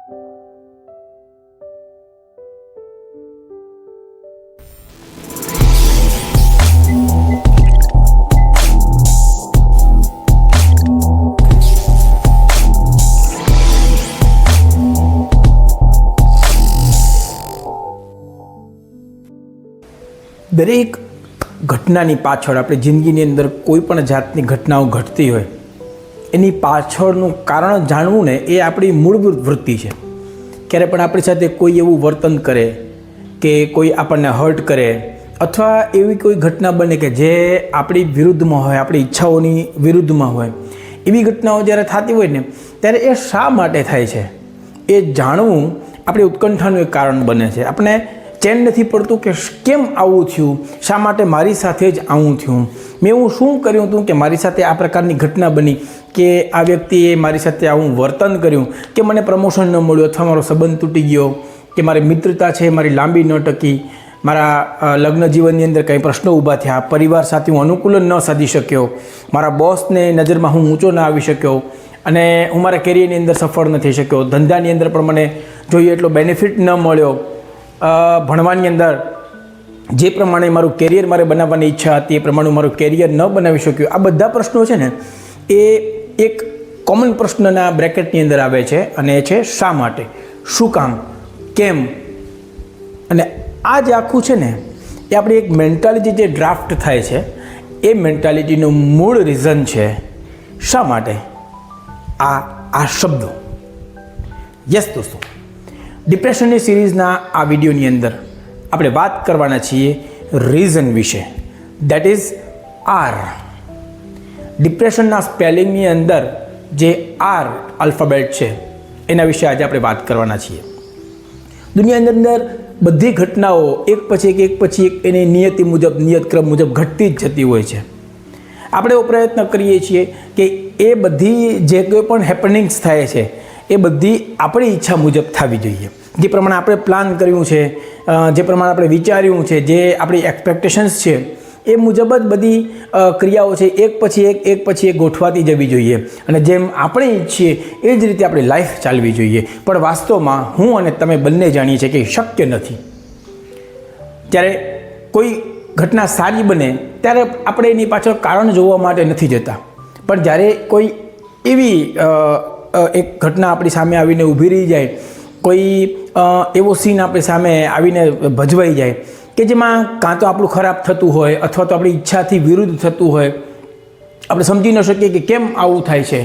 દરેક ઘટનાની પાછળ આપણી જિંદગીની અંદર કોઈ પણ જાતની ઘટનાઓ ઘટતી હોય એની પાછળનું કારણ જાણવું ને એ આપણી મૂળભૂત વૃત્તિ છે. ક્યારે પણ આપણી સાથે કોઈ એવું વર્તન કરે કે કોઈ આપણને હર્ટ કરે અથવા એવી કોઈ ઘટના બને કે જે આપણી વિરુદ્ધમાં હોય, આપણી ઈચ્છાઓની વિરુદ્ધમાં હોય, એવી ઘટનાઓ જ્યારે થતી હોય ને ત્યારે એ શા માટે થાય છે એ જાણવું આપણી ઉત્કંઠાનું એક કારણ બને છે. આપણે ચેન નથી પડતું કે કેમ આવું થયું, શા માટે મારી સાથે જ આવું થયું, મેં એવું શું કર્યું હતું કે મારી સાથે આ પ્રકારની ઘટના બની, કે આ વ્યક્તિએ મારી સાથે આવું વર્તન કર્યું, કે મને પ્રમોશન ન મળ્યું અથવા મારો સંબંધ તૂટી ગયો, કે મારી મિત્રતા છે મારી લાંબી ન ટકી, મારા લગ્ન જીવનની અંદર કંઈ પ્રશ્નો ઊભા થયા, પરિવાર સાથે હું અનુકૂલન ન સાધી શક્યો, મારા બોસને નજરમાં હું ઊંચો ન આવી શક્યો અને હું મારા કેરિયરની અંદર સફળ ન થઈ શક્યો, ધંધાની અંદર પણ મને જોઈએ એટલો બેનિફિટ ન મળ્યો, ભણવાની અંદર જે પ્રમાણે મારું કેરિયર મારે બનાવવાની ઈચ્છા હતી એ પ્રમાણે મારું કેરિયર ન બનાવી શક્યું. આ બધા પ્રશ્નો છે ને એ એક કોમન પ્રશ્નના બ્રેકેટની અંદર આવે છે અને એ છે શા માટે, શું કામ, કેમ. અને આ જે આખું છે ને એ આપણી એક મેન્ટાલિટી જે ડ્રાફ્ટ થાય છે એ મેન્ટાલિટીનું મૂળ રીઝન છે શા માટે આ શબ્દો. યસ દોસ્તો, ડિપ્રેશનની સિરીઝના આ વિડીયોની અંદર આપણે વાત કરવાના છીએ રીઝન વિશે. That is R. ડિપ્રેશનના સ્પેલિંગની અંદર જે આર આલ્ફાબેટ છે એના વિશે આજે આપણે વાત કરવાના છીએ. દુનિયાની અંદર બધી ઘટનાઓ એક પછી એક એની નિયતિ મુજબ, નિયતક્રમ મુજબ ઘટતી જ જતી હોય છે. આપણે એવો પ્રયત્ન કરીએ છીએ કે એ બધી જે કોઈ પણ હેપનિંગ્સ થાય છે એ બધી આપણી ઈચ્છા મુજબ થવી જોઈએ. જે પ્રમાણે આપણે પ્લાન કર્યું છે, જે પ્રમાણે આપણે વિચાર્યું છે, જે આપણી એક્સપેક્ટેશન્સ છે એ મુજબ જ બધી ક્રિયાઓ છે એક પછી એક ગોઠવાતી જવી જોઈએ અને જેમ આપણે ઈચ્છીએ એ જ રીતે આપણી લાઈફ ચાલવી જોઈએ. પણ વાસ્તવમાં હું અને તમે બંને જાણીએ છીએ કે શક્ય નથી. જ્યારે કોઈ ઘટના સારી બને ત્યારે આપણે એની પાછળ કારણ જોવા માટે નથી જતા, પણ જ્યારે કોઈ એવી એક ઘટના આપણી સામે આવીને ઊભી રહી જાય, કોઈ એવો સીન આપણી સામે આવીને ભજવાઈ જાય કે જેમાં કાં તો આપણું ખરાબ થતું હોય અથવા તો આપણી ઈચ્છાથી વિરુદ્ધ થતું હોય, આપણે સમજી ન શકીએ કે કેમ આવું થાય છે,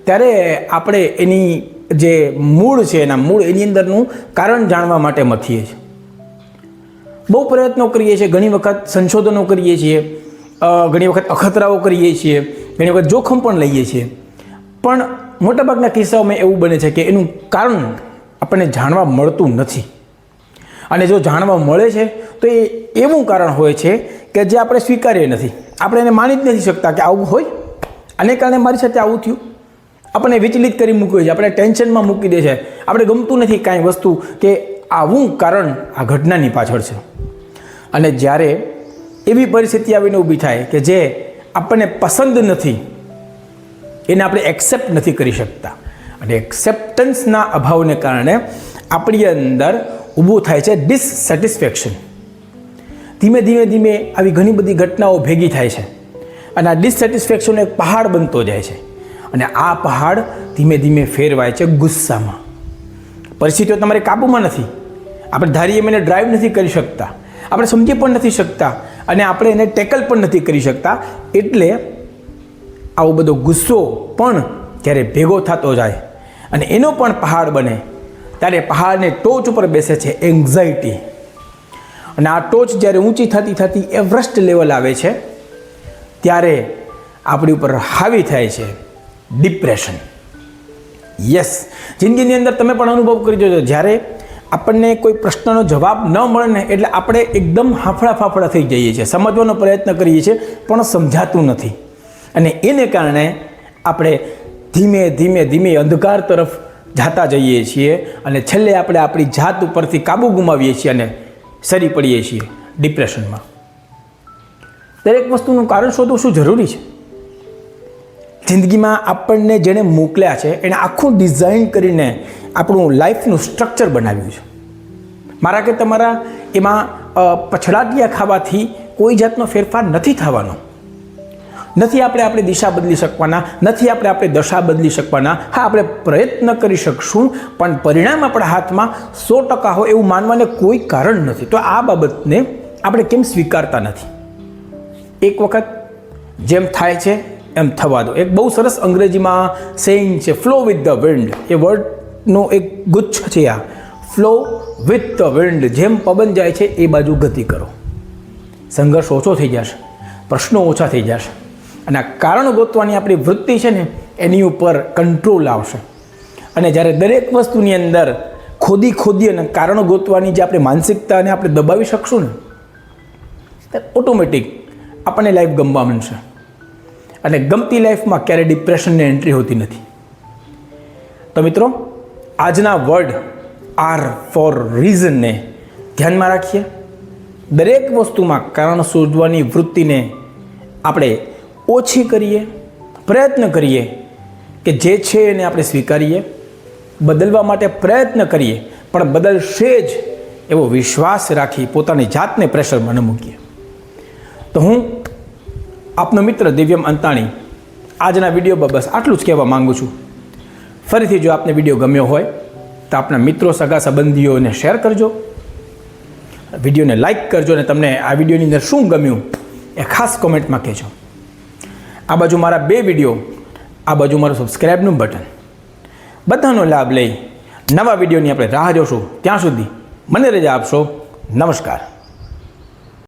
ત્યારે આપણે એની જે મૂળ છે એની અંદરનું કારણ જાણવા માટે મથીએ છીએ. બહુ પ્રયત્નો કરીએ છીએ, ઘણી વખત સંશોધનો કરીએ છીએ, ઘણી વખત અખતરાઓ કરીએ છીએ, ઘણી વખત જોખમ પણ લઈએ છીએ, પણ મોટાભાગના કિસ્સાઓમાં એવું બને છે કે એનું કારણ આપણને જાણવા મળતું નથી. અને જો જાણવા મળે છે તો એ એવું કારણ હોય છે કે જે આપણે સ્વીકારીએ નથી. આપણે એને માની જ નથી શકતા કે આવું હોય, આને કારણે મારી સાથે આવું થયું. આપણને વિચલિત કરી મૂકીએ છીએ, આપણે ટેન્શનમાં મૂકી દે છે, આપણે ગમતું નથી કાંઈ વસ્તુ કે આવું કારણ આ ઘટનાની પાછળ છે. અને જ્યારે એવી પરિસ્થિતિ આવીને ઊભી થાય કે જે આપણને પસંદ નથી, એને આપણે એક્સેપ્ટ નથી કરી શકતા અને એક્સેપ્ટન્સના અભાવને કારણે આપણી અંદર ઊભું થાય છે ડિસસેટિસ્ફેક્શન. ધીમે ધીમે આવી ઘણી બધી ઘટનાઓ ભેગી થાય છે અને આ ડિસસેટિસ્ફેક્શન એક પહાડ બનતો જાય છે અને આ પહાડ ધીમે ધીમે ફેરવાય છે ગુસ્સામાં. પરિસ્થિતિઓ તમારે કાબૂમાં નથી, આપણે ધારીએ એને ડ્રાઈવ નથી કરી શકતા, આપણે સમજી પણ નથી શકતા અને આપણે એને ટેકલ પણ નથી કરી શકતા. એટલે આવો બધો ગુસ્સો પણ જ્યારે ભેગો થતો જાય અને એનો પણ પહાડ બને ત્યારે પહાડને ટોચ ઉપર બેસે છે એન્ઝાઇટી. અને આ ટોચ જ્યારે ઊંચી થતી એવરેસ્ટ લેવલ આવે છે ત્યારે આપણી ઉપર હાવી થાય છે ડિપ્રેશન. યસ, જિંદગીની અંદર તમે પણ અનુભવ કરી જોજો, જ્યારે આપણને કોઈ પ્રશ્નનો જવાબ ન મળે ને એટલે આપણે એકદમ હાંફળા ફાફડા થઈ જઈએ છીએ, સમજવાનો પ્રયત્ન કરીએ છીએ પણ સમજાતું નથી અને એને કારણે આપણે ધીમે અંધકાર તરફ જાતા જઈએ છીએ અને છેલ્લે આપણે આપણી જાત ઉપરથી કાબુ ગુમાવીએ છીએ અને સરી પડીએ છીએ ડિપ્રેશનમાં. દરેક વસ્તુનું કારણ શોધવું શું જરૂરી છે? જિંદગીમાં આપણને જેણે મોકલ્યા છે એણે આખું ડિઝાઇન કરીને આપણું લાઈફનું સ્ટ્રક્ચર બનાવ્યું છે. મારા કે તમારા એમાં પછડાટિયા ખાવાથી કોઈ જાતનો ફેરફાર નથી થવાનો. નથી આપણે આપણી દિશા બદલી શકવાના, નથી આપણે દશા બદલી શકવાના. હા, આપણે પ્રયત્ન કરી શકશું, પણ પરિણામ આપણા હાથમાં 100% હોય એવું માનવાને કોઈ કારણ નથી. તો આ બાબતને આપણે કેમ સ્વીકારતા નથી? એક વખત જેમ થાય છે એમ થવા દો. એક બહુ સરસ અંગ્રેજીમાં સેઇંગ છે, ફ્લો વિથ ધ વિન્ડ. એ વર્ડનો એક ગુચ્છ છે આ, ફ્લો વિથ ધ વિન્ડ. જેમ પવન જાય છે એ બાજુ ગતિ કરો. સંઘર્ષ ઓછો થઈ જશે, પ્રશ્નો ઓછા થઈ જશે, અને આ કારણ ગોતવાની આપણી વૃત્તિ છે ને એની ઉપર કંટ્રોલ આવશે. અને જ્યારે દરેક વસ્તુની અંદર ખોદી અને કારણો ગોતવાની જે આપણે માનસિકતાને આપણે દબાવી શકશું ને, તો ઓટોમેટિક આપણને લાઈફ ગમવા માંડશે. અને ગમતી લાઈફમાં ક્યારેય ડિપ્રેશનની એન્ટ્રી હોતી નથી. તો મિત્રો, આજના વર્ડ આર ફોર રીઝનને ધ્યાનમાં રાખીએ. દરેક વસ્તુમાં કારણ શોધવાની વૃત્તિને આપણે ઓછી કરીએ, પ્રયત્ન કરીએ કે જે છે એને આપણે સ્વીકારીએ, બદલવા માટે પ્રયત્ન કરીએ, પણ બદલશે જ એવો વિશ્વાસ રાખી પોતાની જાતને પ્રેશરમાં ન મૂકીએ. તો હું આપનો મિત્ર દિવ્યમ અંતાણી આજના વિડીયોમાં બસ આટલું જ કહેવા માગું છું. ફરીથી જો આપને વિડીયો ગમ્યો હોય તો આપણા મિત્રો, સગા સંબંધીઓને શેર કરજો, વિડીયોને લાઇક કરજો, અને તમને આ વિડીયોની અંદર શું ગમ્યું એ ખાસ કોમેન્ટમાં કહેજો. આ બાજુ મારા 2 વિડીયો, આ બાજુ મારું સબસ્ક્રાઈબનું બટન, બધાનો લાભ લઈ નવા વિડીયોની આપણે રાહ જોશું. ત્યાં સુધી મને રજા આપશો. નમસ્કાર.